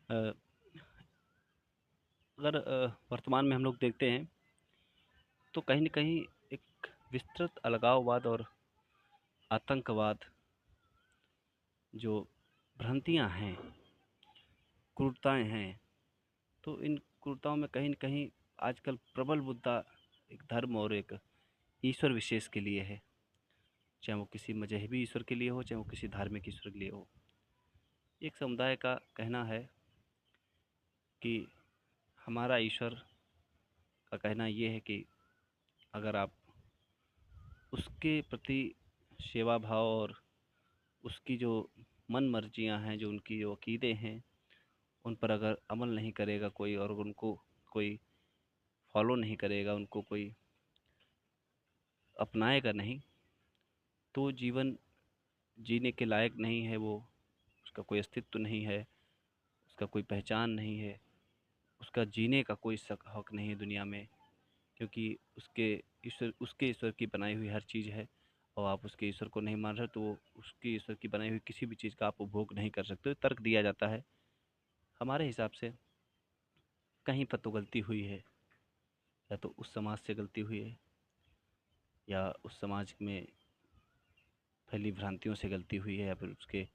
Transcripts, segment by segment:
अ, अगर वर्तमान में हम लोग देखते हैं तो कहीं न कहीं एक विस्तृत अलगाववाद और आतंकवाद जो भ्रांतियाँ हैं, क्रूरताएँ हैं, तो इन क्रूरताओं में कहीं न कहीं आजकल प्रबल मुद्दा एक धर्म और एक ईश्वर विशेष के लिए है। चाहे वो किसी मज़हबी ईश्वर के लिए हो, चाहे वो किसी धार्मिक ईश्वर के लिए हो। एक समुदाय का कहना है कि हमारा ईश्वर का कहना ये है कि अगर आप उसके प्रति सेवा भाव और उसकी जो मन मर्जियाँ हैं, जो उनकी जो अक़ीदे हैं, उन पर अगर अमल नहीं करेगा कोई और उनको कोई फ़ॉलो नहीं करेगा, उनको कोई अपनाएगा नहीं, तो जीवन जीने के लायक नहीं है वो, उसका कोई अस्तित्व नहीं है, उसका कोई पहचान नहीं है, उसका जीने का कोई हक़ नहीं है दुनिया में, क्योंकि उसके ईश्वर की बनाई हुई हर चीज़ है और आप उसके ईश्वर को नहीं मान रहे तो वो उसके ईश्वर की बनाई हुई किसी भी चीज़ का आप उपभोग नहीं कर सकते। तर्क दिया जाता है। हमारे हिसाब से कहीं पर तो गलती हुई है, या तो उस समाज से गलती हुई है या उस समाज में फैली भ्रांतियों से गलती हुई है, या फिर उसके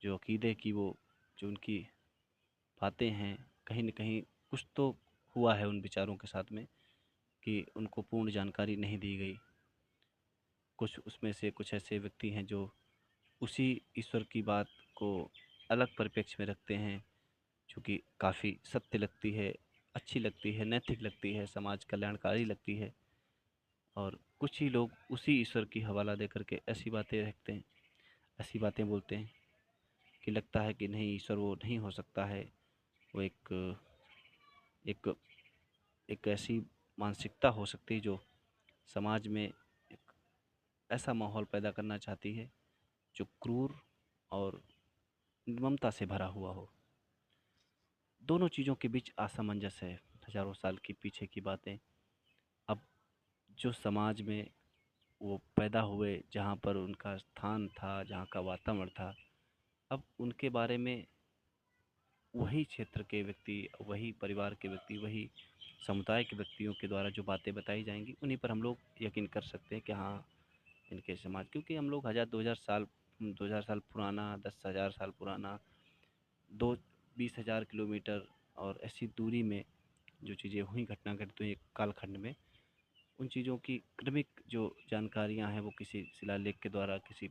जो अक़ीदे की वो जो उनकी बातें हैं, कहीं न कहीं कुछ तो हुआ है उन विचारों के साथ में कि उनको पूर्ण जानकारी नहीं दी गई। कुछ उसमें से कुछ ऐसे व्यक्ति हैं जो उसी ईश्वर की बात को अलग परिप्रेक्ष्य में रखते हैं, जो कि काफ़ी सत्य लगती है, अच्छी लगती है, नैतिक लगती है, समाज कल्याणकारी लगती है, और कुछ ही लोग उसी ईश्वर की हवाला दे कर के ऐसी बातें रखते हैं, ऐसी बातें बोलते हैं कि लगता है कि नहीं, ईश्वर वो नहीं हो सकता है। वो एक एक ऐसी मानसिकता हो सकती है जो समाज में एक ऐसा माहौल पैदा करना चाहती है जो क्रूर और निर्ममता से भरा हुआ हो। दोनों चीज़ों के बीच असमंजस है, हज़ारों साल के पीछे की बातें। अब जो समाज में वो पैदा हुए, जहाँ पर उनका स्थान था, जहाँ का वातावरण था, अब उनके बारे में वही क्षेत्र के व्यक्ति, वही परिवार के व्यक्ति, वही समुदाय के व्यक्तियों के द्वारा जो बातें बताई जाएँगी, उन्हीं पर हम लोग यकीन कर सकते हैं कि हाँ, इनके समाज, क्योंकि हम लोग 2000 साल पुराना, 10,000 साल पुराना, दो 20,000 किलोमीटर और ऐसी दूरी में जो चीज़ें हुई, घटना घटित हुई एक कालखंड में, उन चीज़ों की क्रमिक जो जानकारियाँ हैं, वो किसी शिलालेख के द्वारा, किसी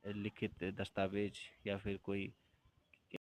लिखित दस्तावेज़ या फिर कोई